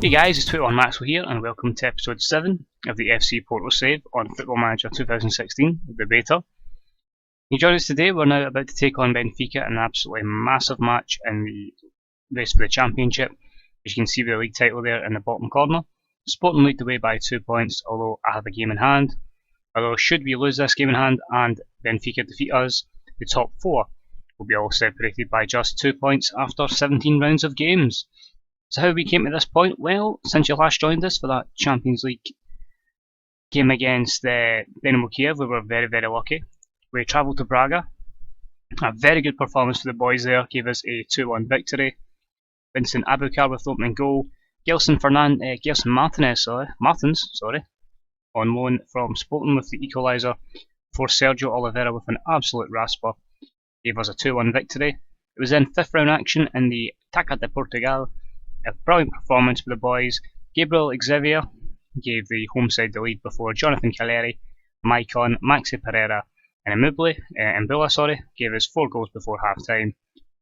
Hey guys, it's 21 Maxwell here and welcome to episode 7 of the FC Porto save on Football Manager 2016, the beta. You join us today, we're now about to take on Benfica in an absolutely massive match in the race for the championship. As you can see with the league title there in the bottom corner. Sporting lead the way by 2 points, although I have a game in hand. Although should we lose this game in hand and Benfica defeat us, the top 4 will be all separated by just 2 points after 17 rounds of games. So how we came to this point? Well, since you last joined us for that Champions League game against Dynamo Kiev, we were very, very lucky. We travelled to Braga. A very good performance for the boys there, gave us a 2-1 victory. Vincent Abukar with the opening goal. Gelson Martins, on loan from Sporting with the equaliser. Before Sergio Oliveira with an absolute rasper gave us a 2-1 victory. It was then 5th round action in the Taça de Portugal. A brilliant performance for the boys. Gabriel Xavier gave the home side the lead before Jonathan Caleri, Maicon, Maxi Pereira and Mbula gave us 4 goals before half time,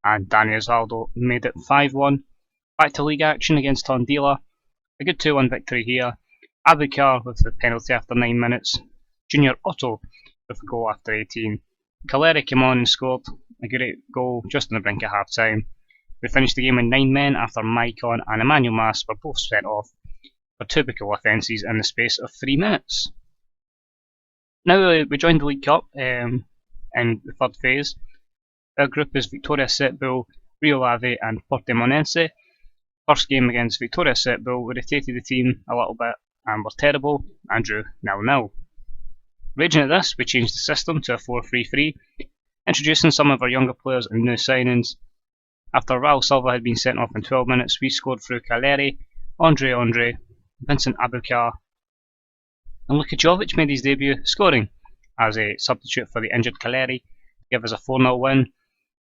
and Dani Osvaldo made it 5-1. Back to league action against Tondela. A good 2-1 victory here. Abukar with the penalty after 9 minutes. Junior Otto with a goal after 18. Caleri came on and scored a great goal just on the brink of half time. We finished the game with 9 men after Maicon and Emmanuel Mas were both sent off for typical offences in the space of 3 minutes. Now we joined the League Cup in the third phase. Our group is Victoria Setbull, Rio Ave and Portimonense. First game against Victoria Setbull, we rotated the team a little bit and were terrible and drew 0-0. Raging at this, we changed the system to a 4-3-3, introducing some of our younger players and new signings. After Raul Silva had been sent off in 12 minutes, we scored through Caleri, Andre, Vincent Abukar, and Luka Jovic made his debut, scoring as a substitute for the injured Caleri to give us a 4-0 win. And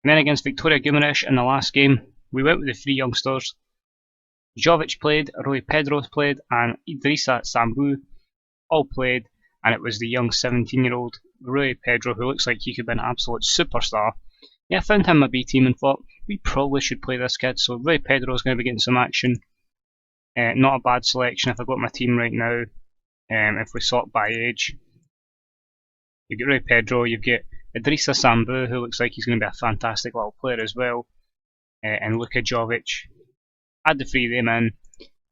then against Victoria Guimarães in the last game, we went with the 3 youngsters. Jovic played, Rui Pedro played, and Idrissa Sambu all played, and it was the young 17-year-old Rui Pedro who looks like he could be an absolute superstar. Yeah, I found him a B team and thought we probably should play this kid, so Rui Pedro is going to be getting some action. Not a bad selection if I got my team right now. If we sort by age, you've got Rui Pedro, you've got Idrissa Sambu, who looks like he's going to be a fantastic little player as well, and Luka Jovic. Add the 3 of them in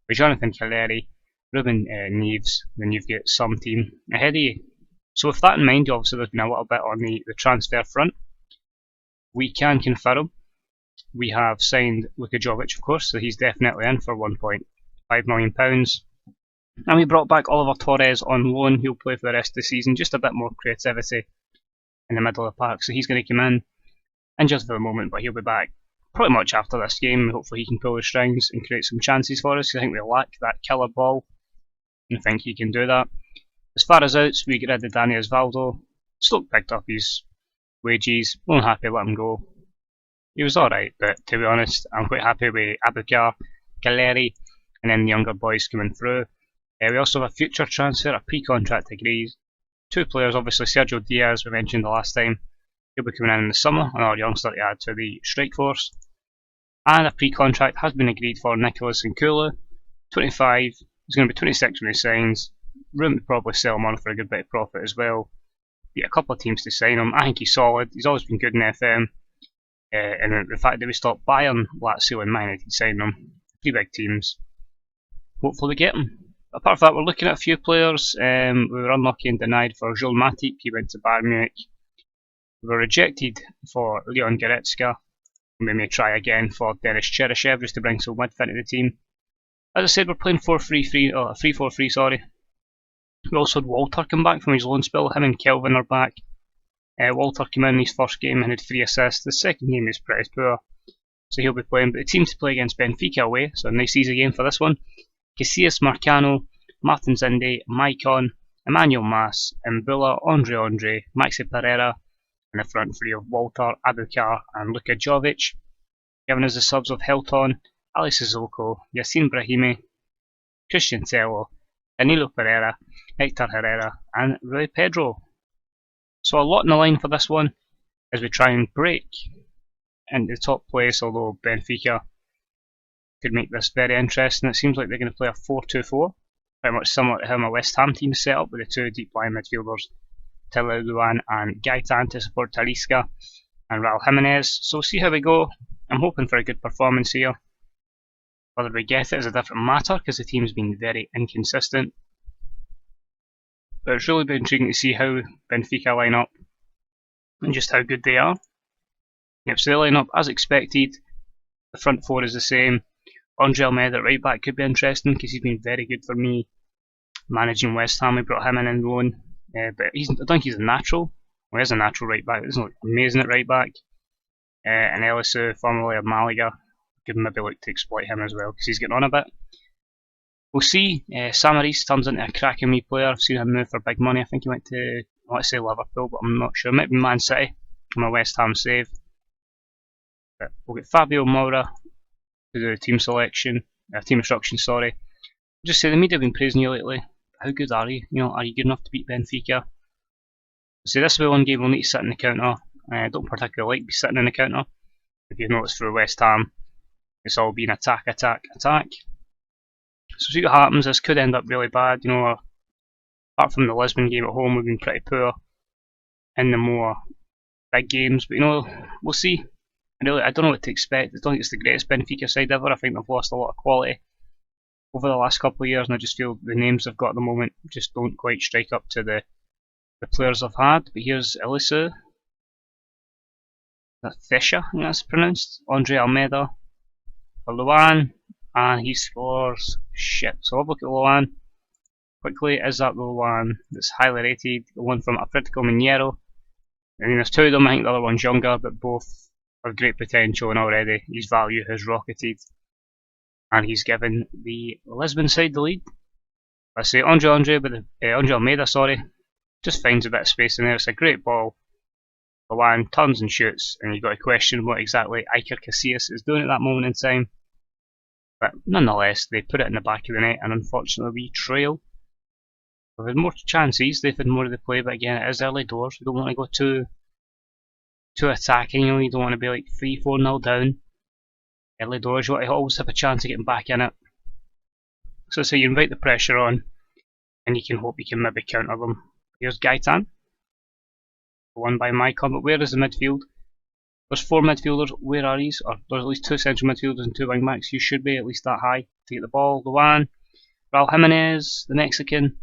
with Jonathan Caleri, Ruben Neves, then you've got some team ahead of you. So with that in mind, obviously there's been a little bit on the transfer front. We can confirm we have signed Luka Jovic, of course, so he's definitely in for £1.5 million. And we brought back Oliver Torres on loan. He'll play for the rest of the season, just a bit more creativity in the middle of the park, so he's going to come in just for the moment, but he'll be back pretty much after this game. Hopefully he can pull the strings and create some chances for us, because I think we lack that killer ball, and I think he can do that. As far as outs, we get rid of Dani Osvaldo. Stoke picked up his wages, I'm happy to let him go. He was alright, but to be honest, I'm quite happy with Abukar, Caleri, and then the younger boys coming through. We also have a future transfer, a pre-contract agreed. 2 players, obviously Sergio Diaz, we mentioned the last time. He'll be coming in the summer, another youngster to add to the strike force. And a pre-contract has been agreed for Nicolas Nkulu, 25, he's going to be 26 when he signs. Room to probably sell him on for a good bit of profit as well. Get a couple of teams to sign him. I think he's solid. He's always been good in FM. And the fact that we stopped Bayern, Lazio and Man United signing him, 3 big teams. Hopefully we get him. Apart from that, we're looking at a few players. We were unlucky and denied for Joel Matip. He went to Bayern Munich. We were rejected for Leon Goretzka. We may try again for Denis Cheryshev just to bring some width into the team. As I said, we're playing 3-4-3, sorry. We also had Walter come back from his loan spell. Him and Kelvin are back. Walter came in his first game and had 3 assists. The second game is pretty poor, so he'll be playing. But the team to play against Benfica away, so a nice easy game for this one. Casillas Marcano, Martin Zinde, Maicon, Emmanuel Mas, Mbula, Andre, Maxi Pereira, and the front 3 of Walter, Abukar and Luka Jovic. Giving us the subs of Hilton, Ali Sissoko, Yacine Brahimi, Christian Tello, Danilo Pereira, Hector Herrera and Rui Pedro. So a lot in the line for this one as we try and break into the top place, although Benfica could make this very interesting. It seems like they're going to play a 4-2-4, pretty much similar to how my West Ham team is set up, with the two deep line midfielders, Tilla Luan and Gaitan, to support Talisca and Raul Jimenez. So we'll see how we go. I'm hoping for a good performance here. Whether we get it is a different matter, because the team's been very inconsistent. But it's really been intriguing to see how Benfica line up and just how good they are. Yep, so they line up as expected. The front four is the same. Andre Almeida at right back could be interesting, because he's been very good for me managing West Ham. We brought him in on loan, but I don't think he's a natural. Well, he's a natural right back. He's not amazing at right back. And Elisu, formerly of Malaga, could maybe look to exploit him as well, because he's getting on a bit. We'll see. Samaris turns into a cracking wee player. I've seen him move for big money. I think he went to, I want to say Liverpool, but I'm not sure. It might be Man City from a West Ham save. But we'll get Fabio Moura to do the team selection, team instruction. Sorry. Just say the media have been praising you lately. How good are you? Are you good enough to beat Benfica? So this will be one game we'll need to sit in the counter. I don't particularly like sitting in the counter. If you've noticed for West Ham, it's all been attack, attack, attack. So see what happens. This could end up really bad. Apart from the Lisbon game at home, we've been pretty poor in the more big games. But we'll see. I don't know what to expect. I don't think it's the greatest Benfica side ever. I think they've lost a lot of quality over the last couple of years, and I just feel the names they've got at the moment just don't quite strike up to the players they've had. But here's Elisu. That's Fischer, I think that's pronounced. Andre Almeida for Luan, and he scores. Shit. So I'll look at Luan quickly. Is that the Luan that's highly rated? The one from Atletico Mineiro. I mean, there's two of them. I think the other one's younger, but both have great potential, and already his value has rocketed. And he's given the Lisbon side the lead. I say Andre Almeida, just finds a bit of space in there. It's a great ball. Luan turns and shoots, and you've got to question what exactly Iker Casillas is doing at that moment in time. But nonetheless, they put it in the back of the net, and unfortunately we trail. We've had more chances, they've had more of the play, but again, it is early doors. We don't want to go too attacking, you don't want to be like 3-4-0 down. Early doors, you want to always have a chance of getting back in it. So you invite the pressure on, and you can hope you can maybe counter them. Here's Gaitan. One by my comment. Where is the midfield? There's 4 midfielders. Where are these? Or there's at least 2 central midfielders and 2 wing backs. You should be at least that high to get the ball. Luan, Raul Jimenez, the Mexican,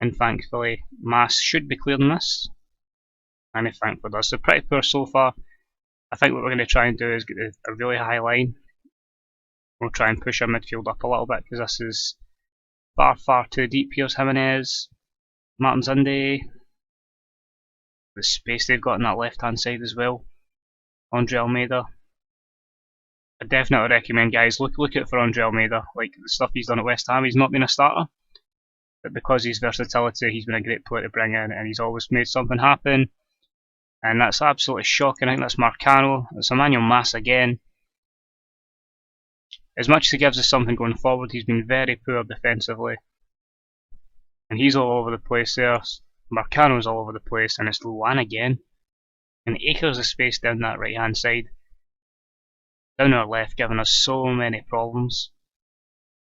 and thankfully Mas should be clearing this. And if thankfully does. So pretty poor so far. I think what we're going to try and do is get a really high line. We'll try and push our midfield up a little bit, because this is far too deep. Here's Jimenez, Martin Zunde. The space they've got on that left hand side as well. Andre Almeida. I definitely recommend, guys, look out for Andre Almeida. Like the stuff he's done at West Ham, he's not been a starter, but because of his versatility, he's been a great player to bring in, and he's always made something happen. And that's absolutely shocking. I think that's Marcano. It's Emmanuel Mas again. As much as he gives us something going forward, he's been very poor defensively, and he's all over the place there. Marcano's all over the place, and it's Luan again. And acres of space down that right hand side. Down our left, giving us so many problems.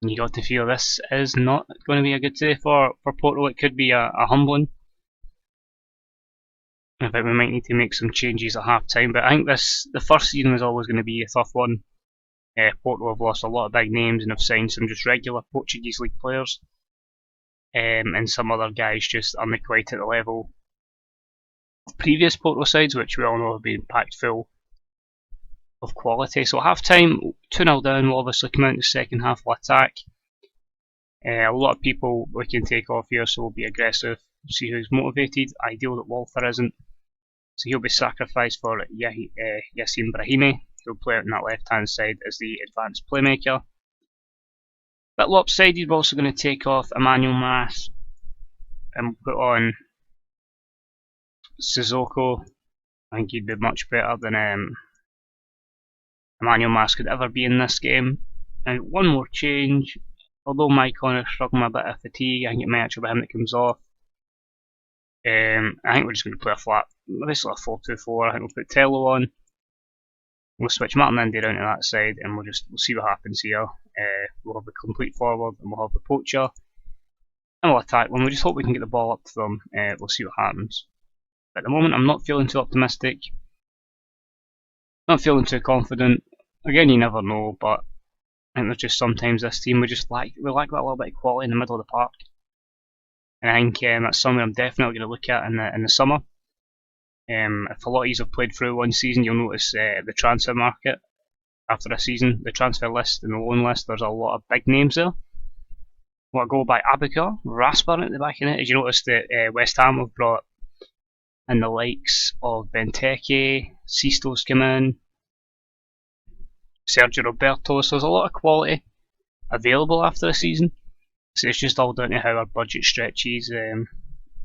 And you got to feel this is not going to be a good day for Porto. It could be a humbling. I think we might need to make some changes at half time, but I think the first season was always going to be a tough one. Porto have lost a lot of big names and have signed some just regular Portuguese league players. And some other guys just aren't quite at the level of previous Porto sides, which we all know have been packed full of quality. So at half time, 2-0 down, we'll obviously come out in the second half, will attack. A lot of people we can take off here, so we'll be aggressive, see who's motivated. Ideal that Walter isn't, so he'll be sacrificed for Yacine Brahimi. He'll play out on that left hand side as the advanced playmaker. Bit lopsided, we're also going to take off Emmanuel Mas and put on Sissoko. I think he'd be much better than Emmanuel Mas could ever be in this game. And one more change, although Mike Connor's struggling with a bit of fatigue, I think it might actually be him that comes off. I think we're just going to play a flat, basically a 4-2-4. I think we'll put Tello on. We'll switch Martin Indy down to that side, and we'll see what happens here. We'll have the complete forward, and we'll have the poacher, and we'll attack them. We just hope we can get the ball up to them. We'll see what happens. At the moment, I'm not feeling too optimistic. Not feeling too confident. Again, you never know, but I think there's just sometimes this team we lack that little bit of quality in the middle of the park. And I think that's something I'm definitely going to look at in the summer. If a lot of you have played through one season, you'll notice the transfer market after a season, the transfer list and the loan list, there's a lot of big names there. What go by Abukar, Rasper at the back of it. As you notice that West Ham have brought in the likes of Benteke, Sisto's come in, Sergio Roberto, so there's a lot of quality available after a season. So it's just all down to how our budget stretches.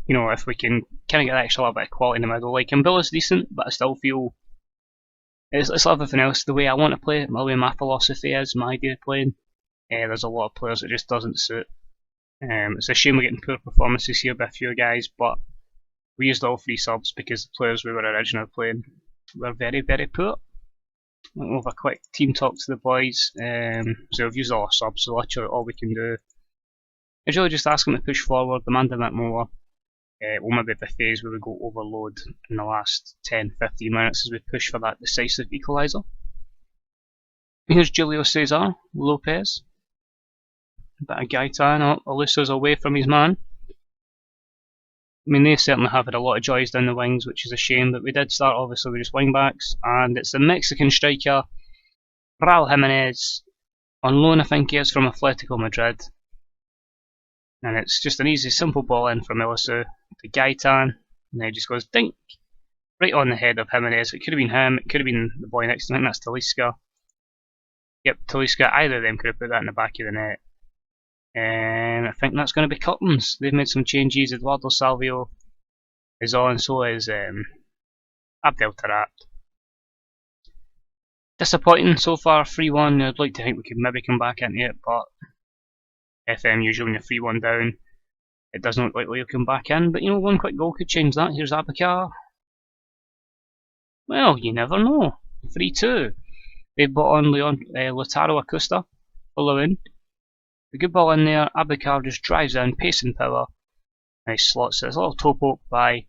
If we can kind of get that extra little bit of quality in the middle. Like Mbilla's decent, but I still feel it's everything else. The way I want to play it, the way my philosophy is, my idea of playing. There's a lot of players that just doesn't suit. It's a shame we're getting poor performances here by a few guys, but we used all 3 subs because the players we were originally playing were very, very poor. We'll have a quick team talk to the boys. So we've used all our subs, so literally all we can do is really just ask them to push forward, demand a bit more. We'll maybe have a phase where we go overload in the last 10-15 minutes as we push for that decisive equaliser. Here's Julio Cesar, Lopez, a bit of Gaetan, Aluso's away from his man. I mean, they certainly have had a lot of joys down the wings, which is a shame, but we did start obviously with just wing backs, and it's the Mexican striker, Raul Jimenez, on loan I think he is from Atletico Madrid. And it's just an easy, simple ball in from Ilisu to Gaetan, and then he just goes dink, right on the head of Jimenez. It could have been him, it could have been the boy next to him, I think that's Talisca. Yep, Talisca, either of them could have put that in the back of the net. And I think that's going to be curtains. They've made some changes. Eduardo Salvio is on, so is Abdel Tarat. Disappointing so far, 3-1. I'd like to think we could maybe come back into it, but FM usually when you're 3-1 down, it doesn't look like we'll come back in. But one quick goal could change that. Here's Abukar. Well, you never know. 3-2. They brought on Lautaro Acosta, following. A good ball in there, Abukar just drives in, pace and power, and he slots it. There's a little toe poke by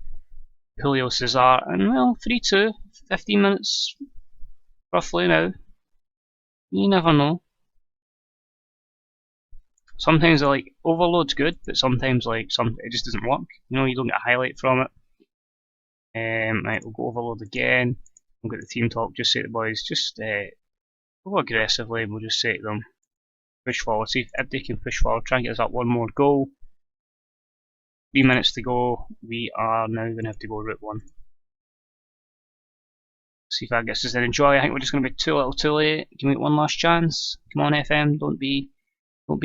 Julio Cesar, and well, 3-2, 15 minutes roughly now. You never know. Sometimes overload's good, but sometimes it just doesn't work. You don't get a highlight from it. Right, we'll go overload again. We'll get the team talk, just say to the boys, just go aggressively, and we'll just say to them, push forward, see if they can push forward, try and get us up one more goal. 3 minutes to go, we are now going to have to go route 1. See if that gets us in. Enjoy. I think we're just going to be too little too late. Give me one last chance. Come on FM, don't be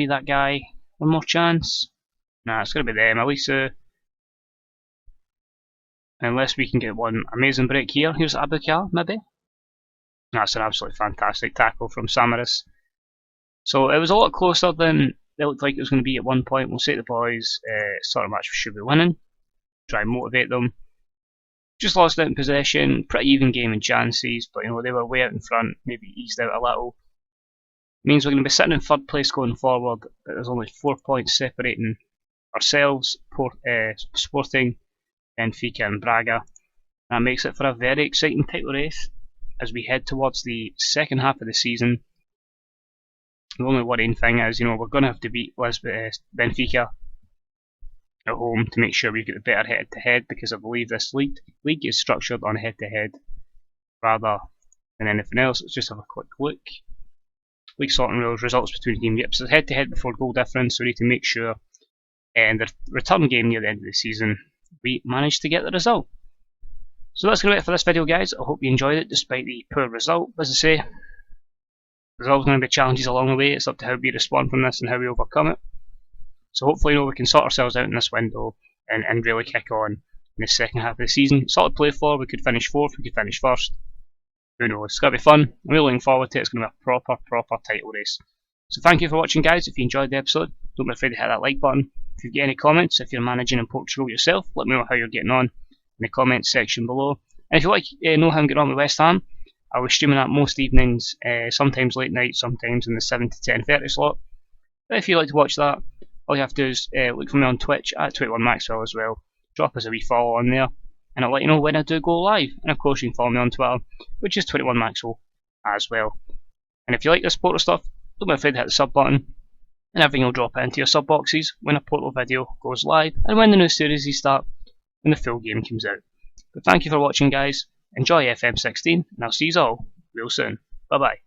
that guy. One more chance. Nah, it's going to be them. Elisa. Unless we can get one amazing break here. Here's Abukar, maybe. That's an absolutely fantastic tackle from Samaras. So it was a lot closer than it looked like it was going to be at one point. We'll say to the boys, sort of match we should be winning. Try and motivate them. Just lost out in possession, pretty even game in chances, but they were way out in front, maybe eased out a little. Means we're going to be sitting in 3rd place going forward, but there's only 4 points separating ourselves, Sporting, Benfica and Braga. That makes it for a very exciting title race as we head towards the second half of the season. The only worrying thing is, we're going to have to beat Benfica at home to make sure we get the better head-to-head, because I believe this league is structured on head-to-head rather than anything else. Let's just have a quick look. League sorting rules, results between teams. Yep, so head-to-head before goal difference, so we need to make sure in the return game near the end of the season we manage to get the result. So that's going to be it for this video, guys. I hope you enjoyed it despite the poor result. As I say, there's always going to be challenges along the way. It's up to how we respond from this and how we overcome it. So hopefully we can sort ourselves out in this window and really kick on in the second half of the season. Sort of play for, we could finish 4th, we could finish 1st. Who knows? It's going to be fun. I'm really looking forward to it. It's going to be a proper title race. So thank you for watching, guys. If you enjoyed the episode, don't be afraid to hit that like button. If you've got any comments, if you're managing in Portugal yourself, let me know how you're getting on in the comments section below. And if you'd like to know how I'm getting on with West Ham, I was streaming that most evenings, sometimes late night, sometimes in the 7 to 10:30 slot. But if you'd like to watch that, all you have to do is look for me on Twitch at 21Maxwell as well. Drop us a wee follow on there, and I'll let you know when I do go live. And of course, you can follow me on Twitter, which is 21Maxwell as well. And if you like this Porto stuff, don't be afraid to hit the sub button, and everything will drop into your sub boxes when a Porto video goes live and when the new series start, when the full game comes out. But thank you for watching, guys. Enjoy FM16, and I'll see you all real soon. Bye bye.